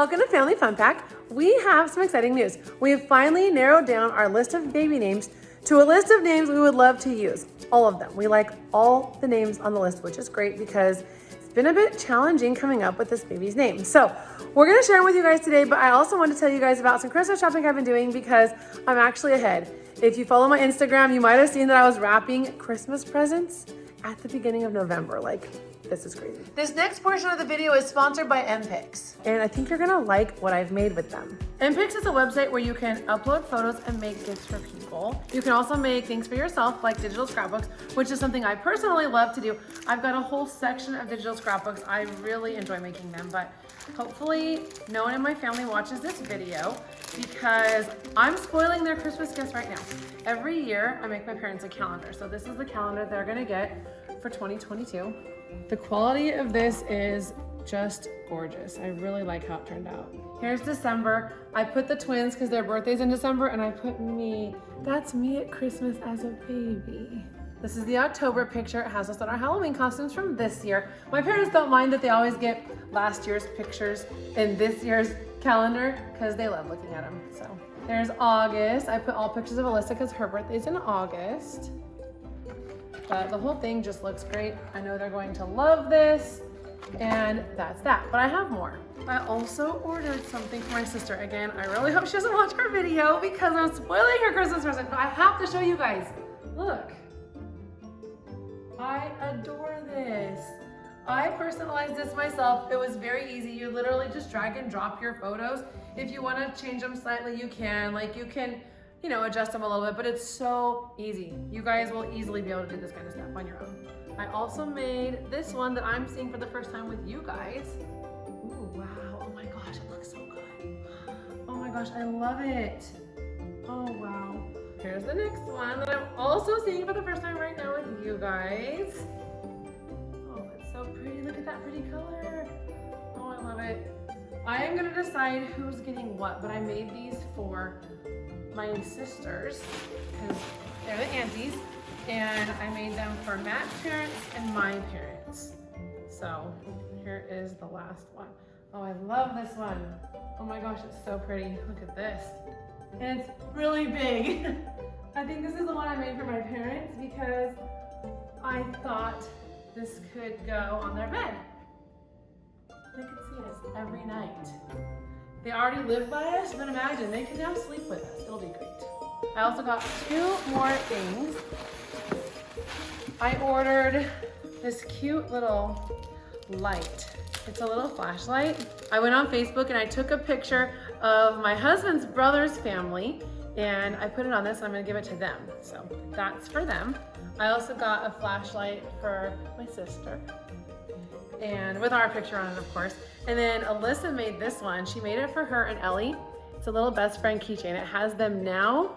welcome to Family Fun Pack. We have some exciting news. We have finally narrowed down our list of baby names to a list of names we would love to use. All of them. We like all the names on the list, which is great because it's been a bit challenging coming up with this baby's name. So we're gonna share them with you guys today, but I also want to tell you guys about some Christmas shopping I've been doing because I'm actually ahead. If you follow my Instagram, you might have seen that I was wrapping Christmas presents at the beginning of November. Like, this is crazy. This next portion of the video is sponsored by MPix, and I think you're gonna like what I've made with them. MPix is a website where you can upload photos and make gifts for people. You can also make things for yourself, like digital scrapbooks, which is something I personally love to do. I've got a whole section of digital scrapbooks. I really enjoy making them, but hopefully no one in my family watches this video because I'm spoiling their Christmas gifts right now. Every year I make my parents a calendar. So this is the calendar they're gonna get for 2022. The quality of this is just gorgeous. I really like how it turned out. Here's December. I put the twins because their birthday's in December, and I put me. That's me at Christmas as a baby. This is the October picture. It has us in our Halloween costumes from this year. My parents don't mind that they always get last year's pictures in this year's calendar because they love looking at them. So there's August. I put all pictures of Alyssa because her birthday's in August. But the whole thing just looks great. I know they're going to love this, and that's that. But I have more. I also ordered something for my sister. Again, I really hope she doesn't watch our video because I'm spoiling her Christmas present, but I have to show you guys. Look. I adore this. I personalized this myself. It was very easy. You literally just drag and drop your photos. If you want to change them slightly, you can. Like, you can, you know, adjust them a little bit, but it's so easy. You guys will easily be able to do this kind of stuff on your own. I also made this one that I'm seeing for the first time with you guys. Ooh, wow. Oh my gosh, it looks so good. Oh my gosh, I love it. Oh wow. Here's the next one that I'm also seeing for the first time right now with you guys. Oh, it's so pretty. Look at that pretty color. Oh, I love it. I am gonna decide who's getting what, but I made these for my sisters because they're the aunties, and I made them for Matt's parents and my parents. So here is the last one. Oh, I love this one. Oh my gosh, it's so pretty. Look at this. And it's really big. I think this is the one I made for my parents because I thought this could go on their bed. They could see us every night. They already live by us, but imagine, they can now sleep with us. It'll be great. I also got two more things. I ordered this cute little light. It's a little flashlight. I went on Facebook and I took a picture of my husband's brother's family, and I put it on this and I'm gonna give it to them. So that's for them. I also got a flashlight for my sister, and with our picture on it, of course. And then Alyssa made this one. She made it for her and Ellie. It's a little best friend keychain. It has them now,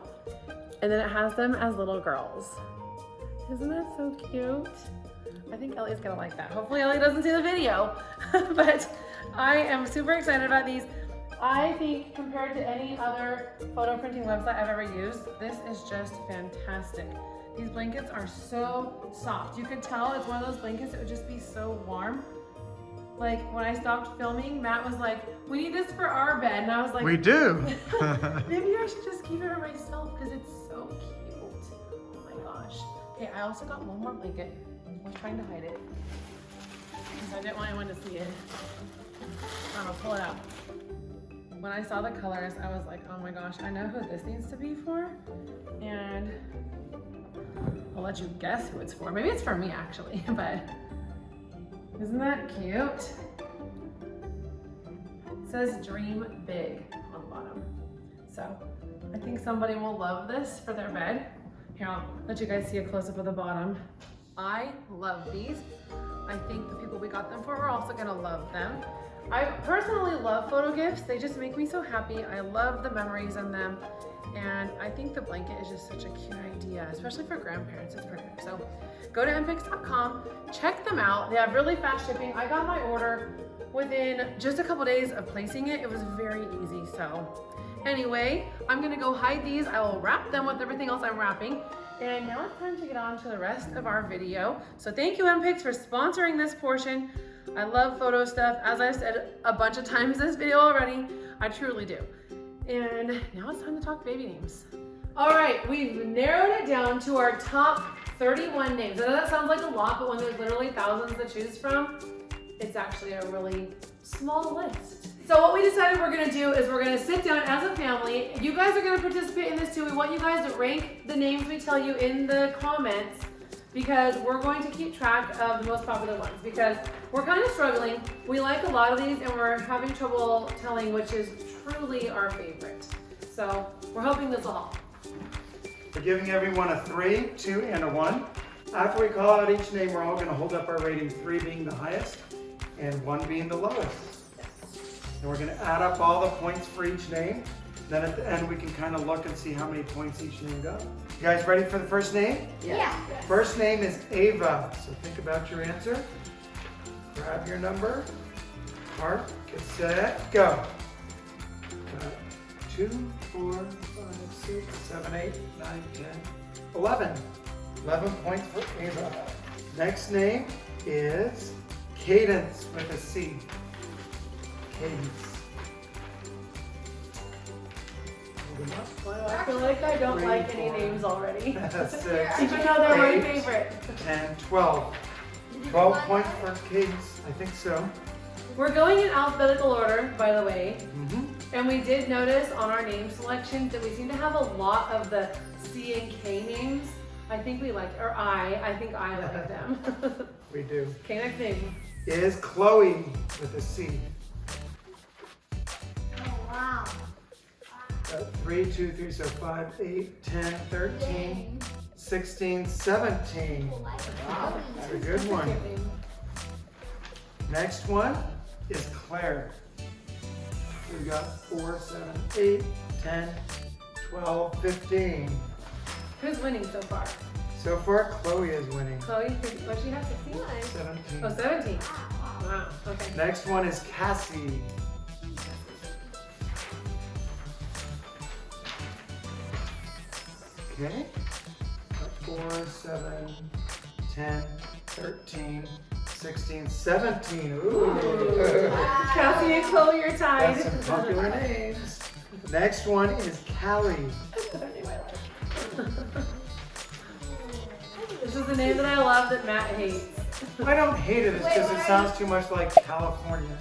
and then it has them as little girls. Isn't that so cute? I think Ellie's gonna like that. Hopefully Ellie doesn't see the video, but I am super excited about these. I think compared to any other photo printing website I've ever used, this is just fantastic. These blankets are so soft. You could tell it's one of those blankets that would just be so warm. Like, when I stopped filming, Matt was like, we need this for our bed. And I was like, we do. Maybe I should just keep it for myself because it's so cute. Oh my gosh. Okay, I also got one more blanket. I was trying to hide it because I didn't want anyone to see it. I'm gonna pull it out. When I saw the colors, I was like, oh my gosh, I know who this needs to be for. And I'll let you guess who it's for. Maybe it's for me actually, but isn't that cute? It says dream big on the bottom. So I think somebody will love this for their bed. Here, I'll let you guys see a close-up of the bottom. I love these. I think the people we got them for are also gonna love them. I personally love photo gifts. They just make me so happy. I love the memories in them. And I think the blanket is just such a cute idea, especially for grandparents. It's perfect. So go to mpix.com, check them out. They have really fast shipping. I got my order within just a couple days of placing it. It was very easy. So anyway, I'm gonna go hide these. I will wrap them with everything else I'm wrapping. And now it's time to get on to the rest of our video. So thank you, MPix, for sponsoring this portion. I love photo stuff. As I've said a bunch of times in this video already, I truly do. And now it's time to talk baby names. All right, we've narrowed it down to our top 31 names. I know that sounds like a lot, but when there's literally thousands to choose from, it's actually a really small list. So what we decided we're gonna do is we're gonna sit down as a family. You guys are gonna participate in this too. We want you guys to rank the names we tell you in the comments, because we're going to keep track of the most popular ones, because we're kind of struggling. We like a lot of these and we're having trouble telling which is truly our favorite. So we're hoping this will help. We're giving everyone a 3, 2, and a 1. After we call out each name, we're all going to hold up our rating, 3 being the highest and 1 being the lowest. And we're going to add up all the points for each name. Then at the end, we can kind of look and see how many points each name got. You guys ready for the first name? Yeah. First name is Ava. So think about your answer. Grab your number. Heart, get set, go. 2, 4, 5, 6, 7, 8, 9, 10, 11. 11 points for Ava. Next name is Cadence with a C. Cadence. Well, I feel like I don't 3, like 4, any names already. 6, Even though they're my 8, favorite. 10, 12. 12 points for Cadence. I think so. We're going in alphabetical order, by the way. Mm-hmm. And we did notice on our name selections that we seem to have a lot of the C and K names. I think we like, or I think I like them. We do. Okay, next name. Is Chloe with a C. Oh, wow. 3, 2, 3, so 5, 8, 10, 13, 16, 17. Wow. That's a good one. Cute name. Next one is Claire. We've got 4, 7, 8, 10, 12, 15. Who's winning so far? So far, Chloe is winning. Chloe, what she have, 16? 17. Oh, 17. Wow, okay. Next one is Cassie. Okay. 4, 7, 10, 13, 16, 17. Ooh. Cassie and Chloe are tied. That's some popular names. Next one is Callie. This is the name that I love that Matt hates. I don't hate it, it's just it sounds too much like California.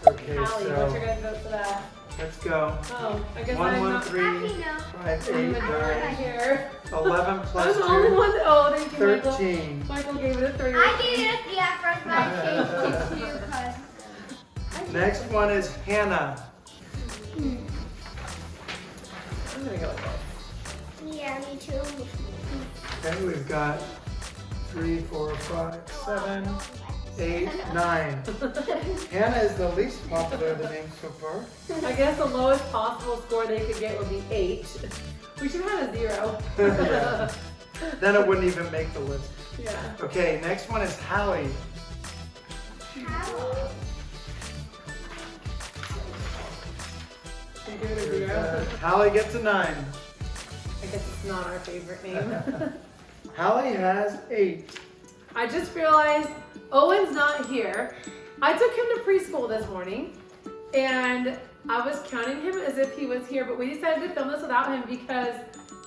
Okay, Callie, what's your so guys' vote for that? let's go. Oh, I guess 1, I'm 1, not 3, Happy no. 5, 8, I'm the majority 9, here. 11 I'm plus the only 2, one that, oh, thank you, Michael. 13. Michael gave it a 3. I gave it a 3 at first, but I changed it to you because. Next one is Hannah. I'm gonna go with this. Yeah, me too. Okay, we've got 3, 4, 5, 7, 8, 9. Hannah is the least popular of the names so far. I guess the lowest possible score they could get would be 8. We should have had a 0. Yeah. Then it wouldn't even make the list. Yeah. Okay, next one is Hallie. You give it a 0. Hallie gets a 9. I guess it's not our favorite name. Hallie has 8. I just realized Owen's not here. I took him to preschool this morning and I was counting him as if he was here, but we decided to film this without him because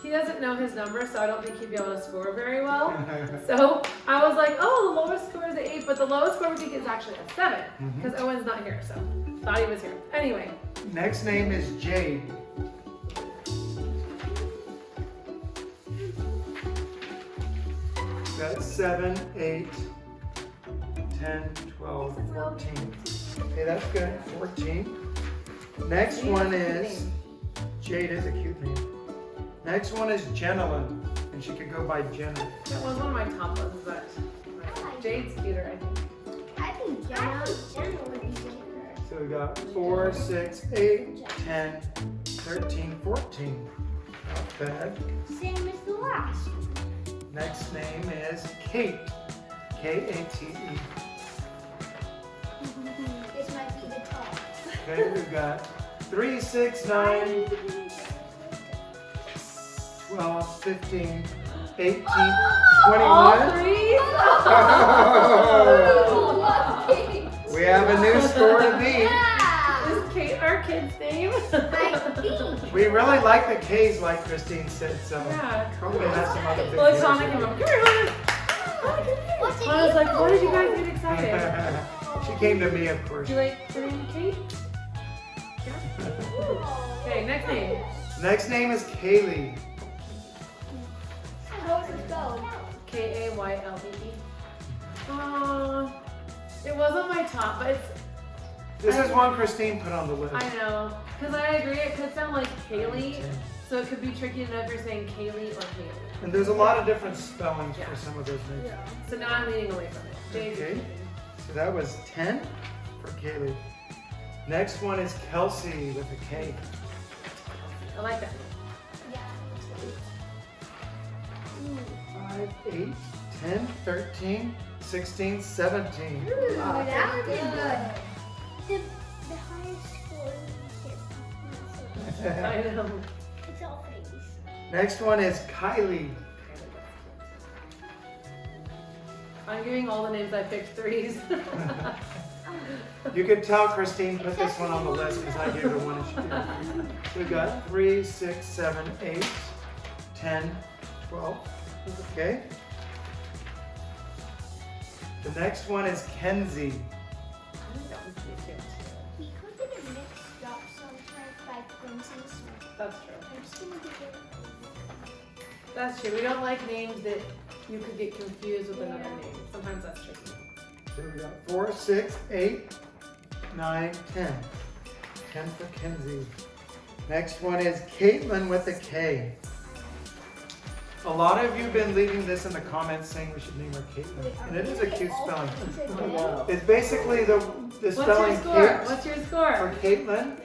he doesn't know his number, so I don't think he'd be able to score very well. So I was like, oh, the lowest score is an 8, but the lowest score we think is actually a 7 because Owen's not here, so thought he was here. Anyway. Next name is Jade. Got 7, 8, 10, 12, 14. Okay, that's good. 14. Next one is, Jade is a cute name. Next one is Jenilyn, and she could go by Jenna. That was one of my top ones, but Jade's cuter, I think. I think Jenna would be cuter. So we got 4, 6, 8, 10, 13, 14. Not bad. Same as the last. Next name is Kate. K-A-T-E. This might be the top. Okay, we've got 3, 6, 9, 12, 15, 18, 21. All 3? Oh, We really like the K's, like Kristine said, so Yeah. probably has some other big Well, hitters Shauna in came there. up. Come here, Hannah. I was like, why did you guys get excited? She came to me, of course. Do you like the name Kate? Yeah. Okay, next name. Next name is Kaylee. How was it spelled? Kaylebe. It wasn't my top, but it's. This is one Kristine put on the list. I know, because I agree. It could sound like Kaylee, so it could be tricky to know if you're saying Kaylee or Kaylee. And there's a lot of different spellings for some of those names. So now I'm leaning away from it. Jay's Okay. choosing. So that was 10 for Kaylee. Next one is Kelsey with a K. I like that. Yeah. 5, 8, 10, 13, 16, 17. Ooh, that would be good. The highest score is I know. it's all things. Next one is Kylie. I'm giving all the names I picked threes. You can tell Kristine put this one on the list because I gave her one and she didn't. So we got 3, 6, 7, 8, 10, 12. Okay. The next one is Kenzie. I think that one's cute too. We could get it mixed up sometimes, like for instance. That's true. I'm just gonna give it. That's true. We don't like names that you could get confused with another name. Sometimes that's tricky. So we got 4, 6, 8, 9, 10. 10 for Kenzie. Next one is Caitlin with a K. A lot of you have been leaving this in the comments saying we should name her Caitlin. And it is a cute spelling. It's basically the What's spelling your score? Kate What's your for score? Caitlin.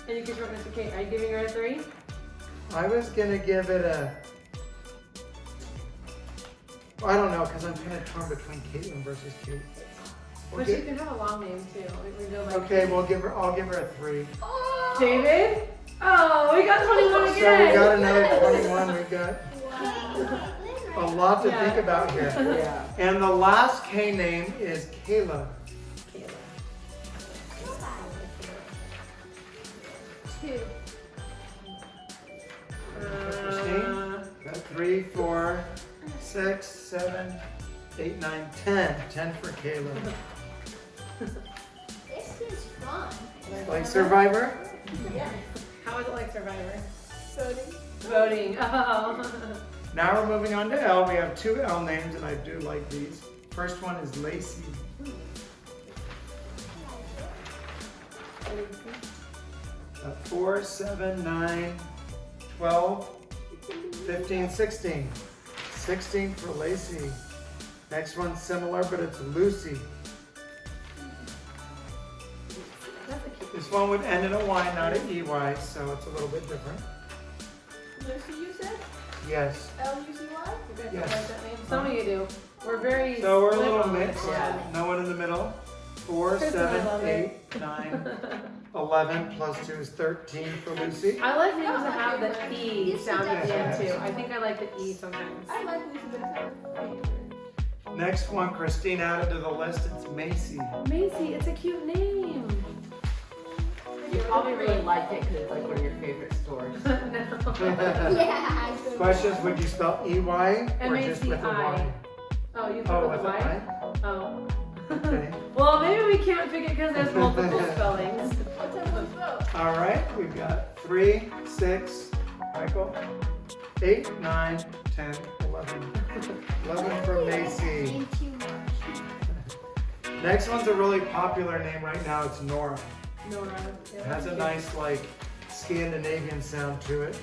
And you can shorten it to Kate. Are you giving her a 3? I was gonna give it a, I don't know, because I'm kind of torn between Caitlin versus Kate. But she can have a long name too. We go like Okay, I'll give her a 3. Oh! David? Oh, we got 21 So again. we got another 21. We've got Wow. a lot to Yeah. think about here. Yeah. And the last K name is Kayla. Two. Christine? Got 3, 4, 6, 7, 8, 9, 10. 10 for Kayla. This is fun. Like Survivor? Yeah. How is it like Survivor? Voting. Voting. Oh. Now we're moving on to L. We have 2 L names, and I do like these. First one is Lacey. 4, 7, 9, 12, 15, 16. 16 for Lacey. Next one's similar, but it's Lucy. That's a cute. This one would end in a Y, not an EY, so it's a little bit different. Lucy, you said? Yes. L-U-C-Y? You guys Yes. don't like that name? Some of you do. We're very. So we're a split little on it. mixed. Yeah. No one in the middle. 4, Kristen, I 7, love 8, 9, 11 plus 2 is 13 for Lucy. I like names that have the E Yes, sound at the end it too. does. I think I like the E sometimes. I like Lucy, but it's not my favorite. Next one, Christine added to the list. It's Macy. Macy, it's a cute name. You probably really liked it because it's like one of your favorite stores. No. Yeah, I do. Questions? Would you spell EY or just with a Y? M-A-C-I. Oh, you Oh, put with with an a I? Y? Oh. Okay. Well, maybe we can't pick it because there's multiple spellings. What's up with vote? All right, we've got 3, 6, Michael, 8, 9, 10, 11. 11 for Macy. Name too much. Next one's a really popular name right now. It's Nora. Nora. It has a nice, like, Scandinavian sound to it.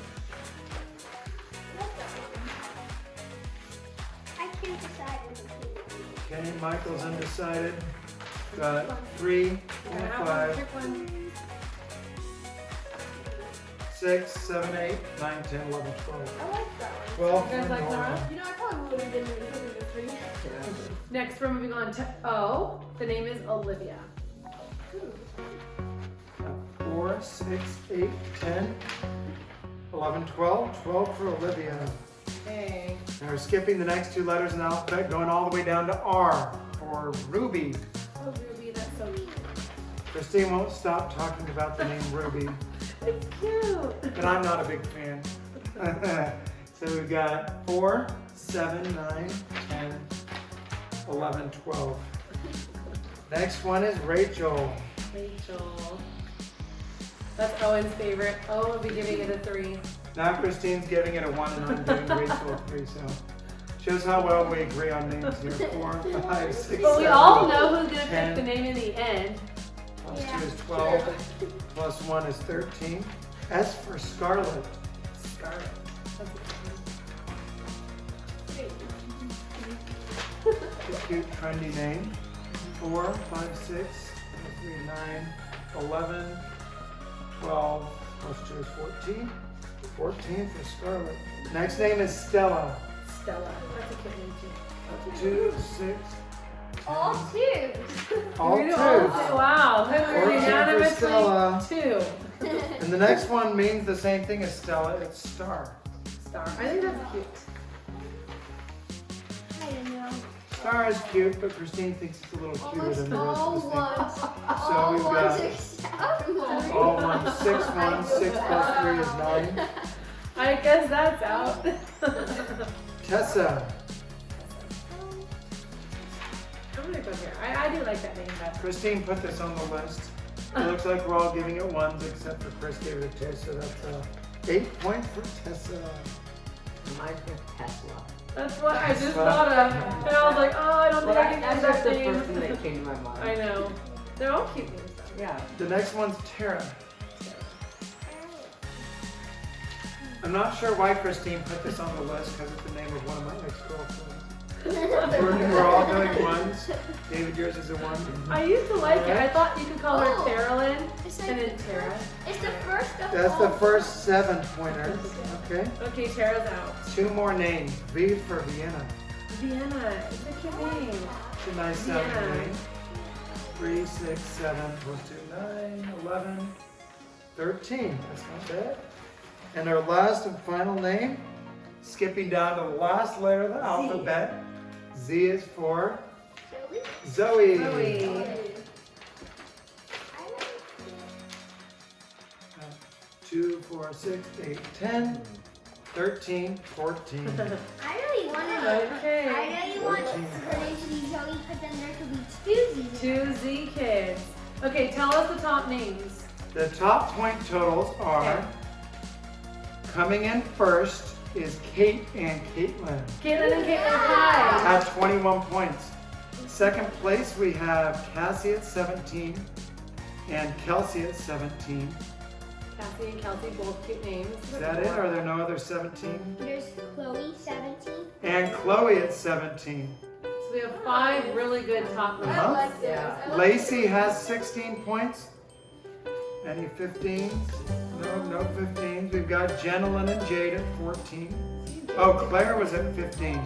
I can't decide with a Okay, Michael's undecided. Got 3, 4, 5, 6, 7, 8, 9, 10, 11, 12. I like that one. 12 You guys for like Nora. Nora? You know, I probably would have been really good with a 3. Next, we're moving on to O. The name is Olivia. 4, 6, 8, 10, 11, 12. 12 for Olivia. Hey. Now we're skipping the next 2 letters in the alphabet, going all the way down to R for Ruby. Oh, Ruby, that's so cute. Christine won't stop talking about the name Ruby. It's cute. but I'm not a big fan. So we've got 4, 7, 9, 10, 11, 12. Next one is Rachel. Rachel. That's Owen's favorite. Owen will be giving it a 3. Now Christine's giving it a 1 and I'm giving Rachel a 3, so shows how well we agree on names here. 4, 5, 6, But we 7, all know who's gonna 10. pick the name in the end. Plus Yeah. 2 is 12, plus 1 is 13. S for Scarlet. Scarlet. A cute, trendy name. 4, 5, 6, 3, 9, 11, 12, plus 2 is 14. 14 for Scarlet. Next name is Stella. Stella. That's a cute name too. 2, 6, All 2s. all We do 2s. Wow. We're 14 for unanimously Stella. 2. And the next one means the same thing as Stella. It's Star. Star. I think that's cute. I don't know. Star is cute, but Christine thinks it's a little cuter than the rest All of us ones. So All we've ones got except 1. all 1, 6, 1, 6 plus 3 is 9. I guess that's out. Tessa. I'm gonna go here. I do like that name, but Christine put this on the list. It looks like we're all giving it 1s except for Chris gave it a 2, so that's 8 points for Tessa. Mine's with Tesla. that's what I just thought of. And I was like, oh, I don't think I can That's use just that the name. first thing that came to my mind. I know. They're all cute names though. Yeah. The next one's Tara. I'm not sure why Christine put this on the list because it's the name of one of my ex-girlfriends. We're all doing 1s. David, yours is a 1. I used to like it. I thought you could call her Oh. Carolyn It's and like, then Tara. it's the first of That's all. the first 7 pointers. Okay. Okay, Tara's out. 2 more names. V for Vienna. Vienna. It's a cute name. It's a nice sounding Vienna. name. 3, 6, 7 plus 2, 9, 11, 13. That's not bad. And our last and final name, skipping down to the last letter of the alphabet. Z is for Zoe. Zoe. 2, 4, 6, 8, 10, 13, 14. I really wanted it. Okay. I really want her name to be Zoe, but then there could be 2 Z's. 2 Z kids. Okay, tell us the top names. The top point totals are, coming in first is Kate and Caitlin Caitlin and Caitlin Pie. at 21 points. Second place we have Cassie at 17 and Kelsey at 17. Cassie and Kelsey, both cute names. Is that it? Are there no other 17? There's Chloe, 17. And Chloe at 17. So we have 5 really good top names. Uh-huh. Yeah. Lacey has 16 points. Any 15s? No 15s. We've got Jenilyn and Jade at 14. Oh, Claire was at 15.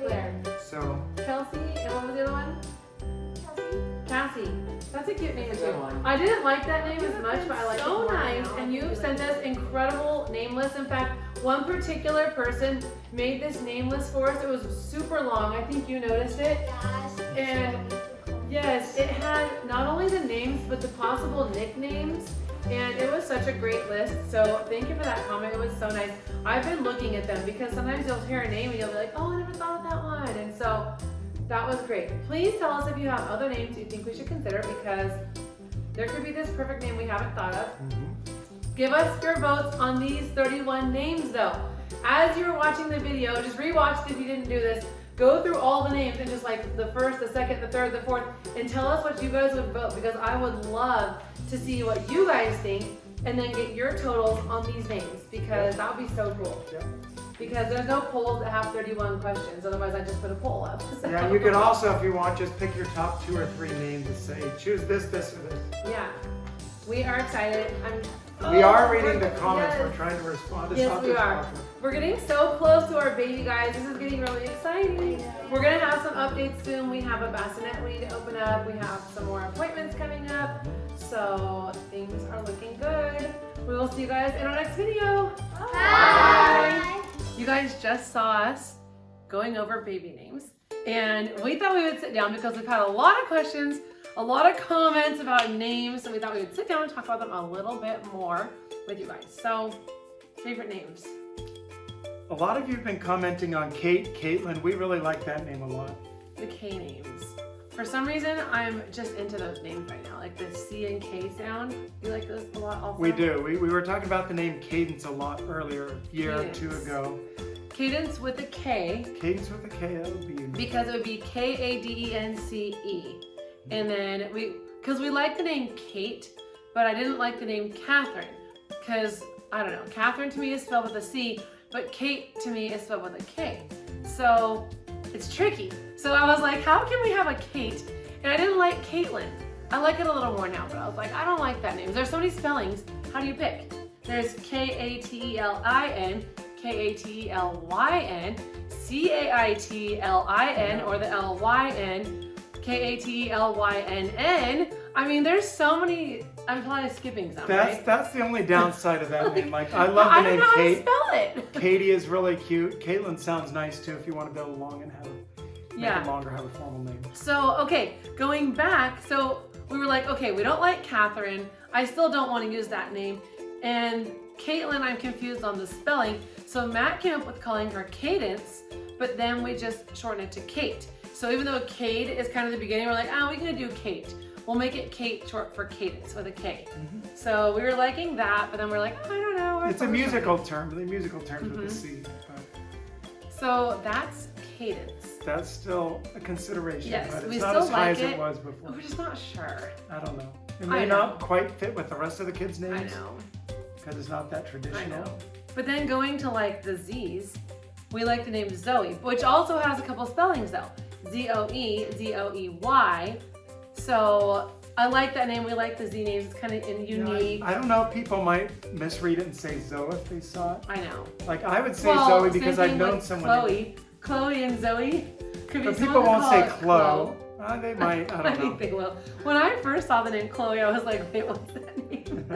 Claire. So, Kelsey, and what was the other one? Cassie. That's a cute name That's a too. good one. I didn't like that name as much, but I like it so nice. And you sent us incredible name lists. In fact, one particular person made this name list for us. It was super long. I think you noticed it. And yes, it had not only the names, but the possible nicknames. And it was such a great list. So thank you for that comment. It was so nice. I've been looking at them because sometimes you'll hear a name and you'll be like, oh, I never thought of that one. And so that was great. Please tell us if you have other names you think we should consider because there could be this perfect name we haven't thought of. Give us your votes on these 31 names though. As you're watching the video, just rewatch it if you didn't do this. Go through all the names and just like the first, the second, the third, the fourth, and tell us what you guys would vote because I would love to see what you guys think and then get your totals on these names because that would be so cool. Yep. Because there's no polls that have 31 questions, otherwise I just put a poll up. So. yeah, you can also, if you want, just pick your top 2 or 3 names and say, choose this, this, or this. Yeah, we are excited. We are reading the comments. Yes. We're trying to respond to Yes, something. we are. We're getting so close to our baby, guys. This is getting really exciting. We're gonna have some updates soon. We have a bassinet weed to open up. We have some more appointments coming up. So things are looking good. We will see you guys in our next video. Bye. You guys just saw us going over baby names. And we thought we would sit down because we've had a lot of questions, a lot of comments about names, so we thought we would sit down and talk about them a little bit more with you guys. So, favorite names? A lot of you have been commenting on Kate, Caitlin. We really like that name a lot. The K names. For some reason, I'm just into those names right now, like the C and K sound. You like those a lot also? We do. We were talking about the name Cadence a lot earlier, a year or two Cadence. ago. Cadence with a K. Cadence with a K, that would be unique. Because it would be Kadence. And then because we like the name Kate, but I didn't like the name Catherine. Because, I don't know, Catherine to me is spelled with a C, but Kate to me is spelled with a K. So it's tricky. So I was like, how can we have a Kate? And I didn't like Caitlin. I like it a little more now, but I was like, I don't like that name. There's so many spellings. How do you pick? There's Katelin, Katelyn, Caitlin, or the Lyn, Katelynn. I mean, there's so many. I'm probably skipping some, right? That's the only downside of that name. Like, I love the name I don't know Kate. how to spell it. Katie is really cute. Caitlin sounds nice too if you want to build long and make Yeah. it longer, have a formal name. So, okay, going back, so we were like, okay, we don't like Catherine. I still don't want to use that name. And Caitlin, I'm confused on the spelling. So Matt came up with calling her Cadence, but then we just shorten it to Kate. So even though Cade is kind of the beginning, we're like, we're gonna do Kate. We'll make it Kate short for Cadence with a K. So we were liking that, but then we're like, I don't know. It's a musical term. The musical terms with a C. But So that's Cadence. that's still a consideration. Yes, but it's we not still as high like as it. it was before. We're just not sure. I don't know. It I may know. not quite fit with the rest of the kids' I names know. because it's not that I traditional. know. But then going to like the Z's, we like the name Zoe, which also has a couple spellings though. Zoe, Zoey. So I like that name. We like the Z names. It's kind of unique. I don't know if people might misread it and say Zoe if they saw it. I know. Like I would say Zoe because same I've thing known with someone. Chloe and Zoe. Could be But someone people could won't call say it Chloe. They might. I I don't think know. they will. When I first saw the name Chloe, I was like, wait, what's that name?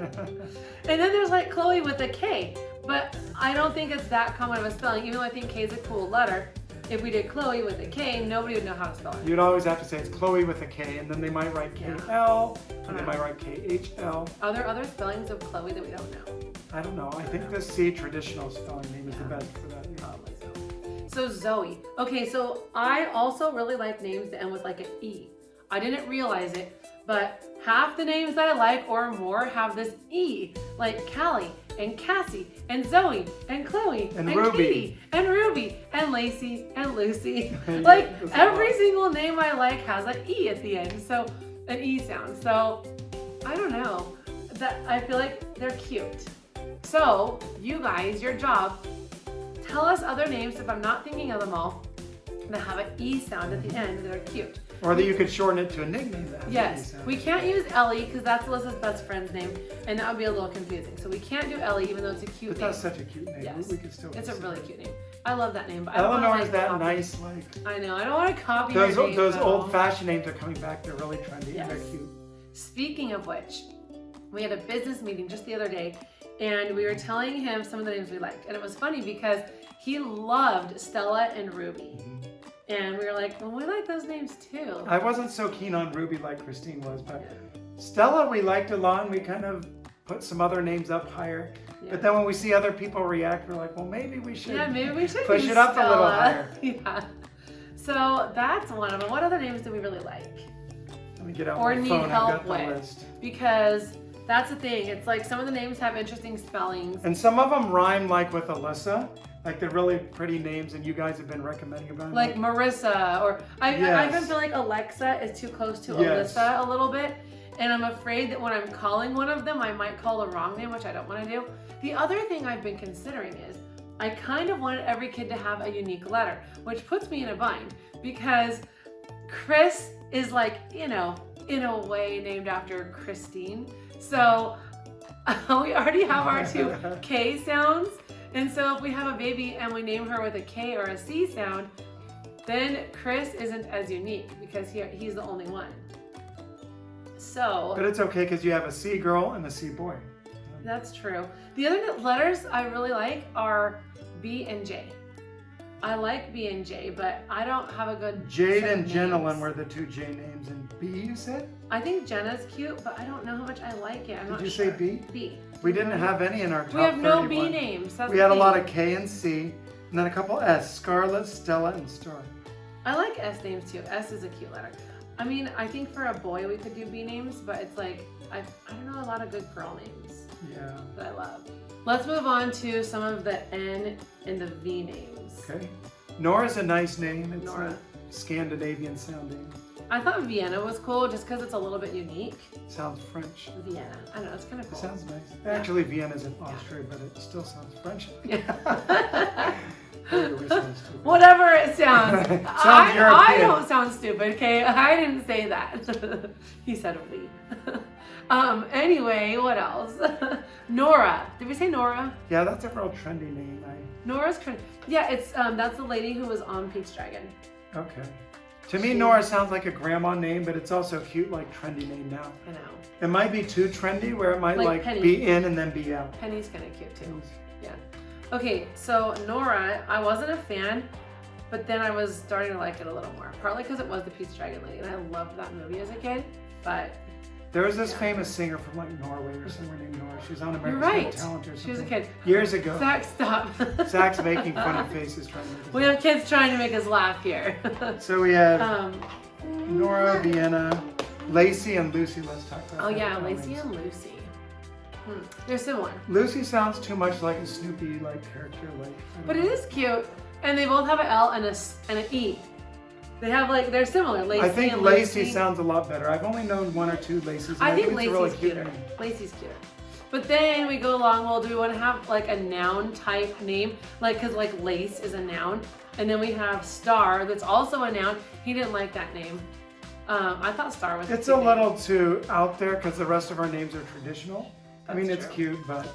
And then there's like Chloe with a K, but I don't think it's that common of a spelling, even though I think K is a cool letter. If we did Chloe with a K, nobody would know how to spell it. You'd always have to say it's Chloe with a K, and then they might write KL, and they might write KHL. Are there other spellings of Chloe that we don't know? I don't know. I think the C traditional spelling name is the best for that name. Probably so. So Zoe. Okay, so I also really like names that end with like an E. I didn't realize it, but half the names that I like or more have this E, like Callie and Cassie and Zoe and Chloe And and Ruby. Katie and Ruby and Lacey and Lucy. Yeah, Like that's a every lot. single name I like has an E at the end, so an E sound. So I don't know. That I feel like they're cute. So you guys, your job, tell us other names if I'm not thinking of them all that have an E sound at the end that are cute. Or that you could shorten it to a nickname that has an E Yes, sound. we can't use Ellie because that's Alyssa's best friend's name, and that would be a little confusing. So we can't do Ellie even though it's a cute But name. that's such a cute name. Yes. We could still. It's a consider really it. cute name. I love that name, but I don't Eleanor want is to that copy. nice, like I know. I don't want to copy those your name, though. old-fashioned names are coming back. They're really trendy and they're Yes. cute. Speaking of which, we had a business meeting just the other day, and we were telling him some of the names we liked, and it was funny because he loved Stella and Ruby. And we were like, well, we like those names too. I wasn't so keen on Ruby like Kristine was, but Stella we liked a lot, and we kind of put some other names up higher. Yeah. But then when we see other people react, we're like, well, maybe we should. Yeah, maybe we should push use it up a little Stella. higher. Yeah. So that's one of them. What other names do we really like? Let me get out Or my need phone. I've help got the with. list. Because that's the thing. It's like some of the names have interesting spellings. And some of them rhyme like with Alyssa, like they're really pretty names, and you guys have been recommending them. Like Marissa, or I Yes. even feel like Alexa is too close to Yes. Alyssa a little bit. And I'm afraid that when I'm calling one of them, I might call the wrong name, which I don't want to do. The other thing I've been considering is I kind of wanted every kid to have a unique letter, which puts me in a bind because Chris is like, in a way named after Kristine. So we already have our two K sounds. And so if we have a baby and we name her with a K or a C sound, then Chris isn't as unique because he's the only one. So But it's okay because you have a C girl and a C boy. that's true. The other letters I really like are B and J. I like B and J, but I don't have a good Jade set of and Jenalyn names. were the two J names, and B you said? I think Jenna's cute, but I don't know how much I like it. I'm Did not you sure. say B? B. We didn't have any in our top We have no B 31. names. That's We the had a thing. lot of K and C, and then a couple S, Scarlet, Stella, and Star. I like S names too. S is a cute letter. I mean, I think for a boy we could do B names, but it's like, I don't know a lot of good girl names Yeah. that I love. Let's move on to some of the N and the V names. Okay. Nora's a nice name. It's Nora. a Scandinavian sounding. I thought Vienna was cool just because it's a little bit unique. Sounds French. Vienna. I don't know, it's kind of It cool. sounds nice. Actually, Vienna's in Austria, but it still sounds French. Yeah. Maybe we sound stupid. Whatever it sounds. Sounds I European. don't sound stupid, okay? I didn't say that. He said we. Anyway, what else? Nora. Did we say Nora? Yeah, that's a real trendy name. Nora's yeah, it's that's the lady who was on Peach Dragon. Okay. To me, Nora sounds like a grandma name, but it's also a cute, like, trendy name now. I know. It might be too trendy where it might Like like Penny. be in and then be out. Penny's kind of cute too. Yeah. Okay, so Nora, I wasn't a fan, but then I was starting to like it a little more. Partly because it was the Peach Dragon lady, and I loved that movie as a kid. But There was this famous singer from like Norway or somewhere named Nora. She was on you're America's right. Got Talent or something. She was a kid. Years ago. Zach, stop. Zach's making funny faces trying to make us We have kids trying to make us laugh here. So we have um, Nora, Vienna, Lacey, and Lucy. Let's talk about oh that. yeah, Lacey and Lucy. They're similar. Lucy sounds too much like a Snoopy like character, like. I don't But it know. is cute, and they both have an L and an E. They have like they're similar. Lacey I think and Lacey Lucy. sounds a lot better. I've only known one or two Lacey's. and I think it's a Lacey's really cute cuter. name. Lacey's cuter. But then we go along. Well, do we want to have like a noun type name, like because like lace is a noun, and then we have Star that's also a noun. He didn't like that name. I thought Star was. It's cute a name. little too out there because the rest of our names are traditional. I mean, That's it's true. cute, but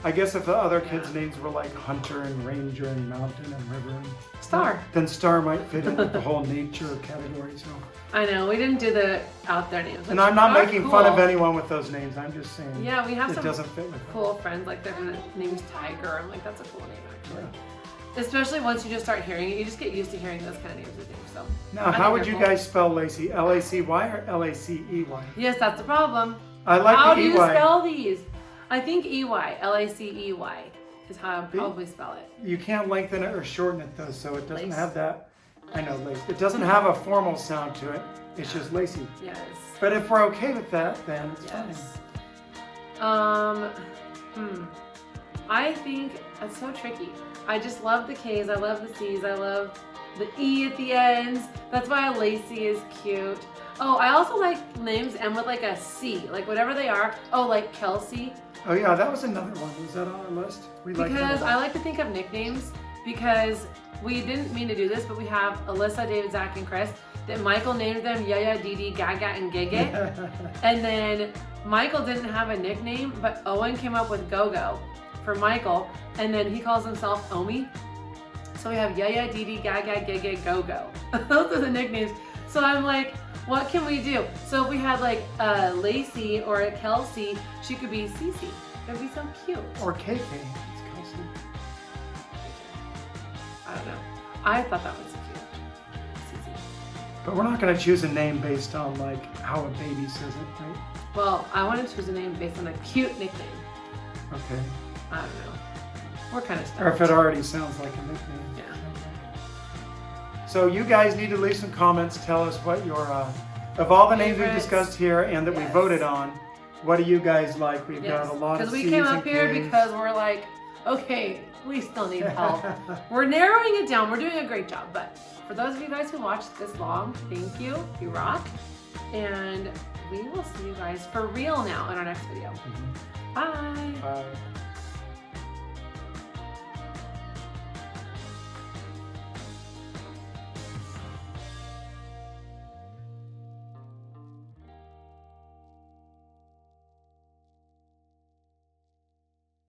I guess if the other kids' names were like Hunter and Ranger and Mountain and River and Star. then Star might fit in with the whole nature category. So, I know we didn't do the out there names. and I'm not which are making fun of cool. anyone with those names. I'm just saying Yeah, we have it some doesn't fit with them. cool friends like their name's Tiger. I'm like that's a cool name actually. Yeah. Especially once you just start hearing it, you just get used to hearing those kind of names and things. So Now, I how think would they're you cool. guys spell Lacey? L-A-C-Y or L-A-C-E-Y? Yes, that's the problem. I like How the do you E-Y. spell these? I think EY, L-A-C-E-Y is how I'd probably spell it. You can't lengthen it or shorten it though, so it doesn't Lace. have that. I know, Lace. It doesn't have a formal sound to it. It's just Lacey. Yes. But if we're okay with that, then it's Yes. fine. I think that's so tricky. I just love the K's, I love the C's, I love the E at the ends. That's why Lacey is cute. Oh, I also like names end with like a C, like whatever they are. Oh, like Kelsey. Oh yeah, that was another one. Was that on our list? We liked Because that. I like to think of nicknames because we didn't mean to do this, but we have Alyssa, David, Zach, and Chris. That Michael named them Yaya, Didi, Gaga, and Gege. And then Michael didn't have a nickname, but Owen came up with Go-Go for Michael. And then he calls himself Omi. So we have Yaya, Didi, Gaga, Gege, Go-Go. Those are the nicknames. So I'm like, what can we do? So if we had like a Lacey or a Kelsey, she could be Cece. That'd be so cute. Or KK. It's Kelsey. I don't know. I thought that was cute. Cece. But we're not going to choose a name based on like how a baby says it, right? Well, I want to choose a name based on a cute nickname. Okay. I don't know. We're kind of Or if stuck. it already sounds like a nickname. Yeah. So you guys need to leave some comments. Tell us what your, of all the names we Favorites. discussed here and that we Yes. voted on, what do you guys like? We've Yes. got a lot of Because we C's came and up here K's. because we're like, okay, we still need help. We're narrowing it down. We're doing a great job. But for those of you guys who watched this long, thank you. You rock. And we will see you guys for real now in our next video. Bye. Bye.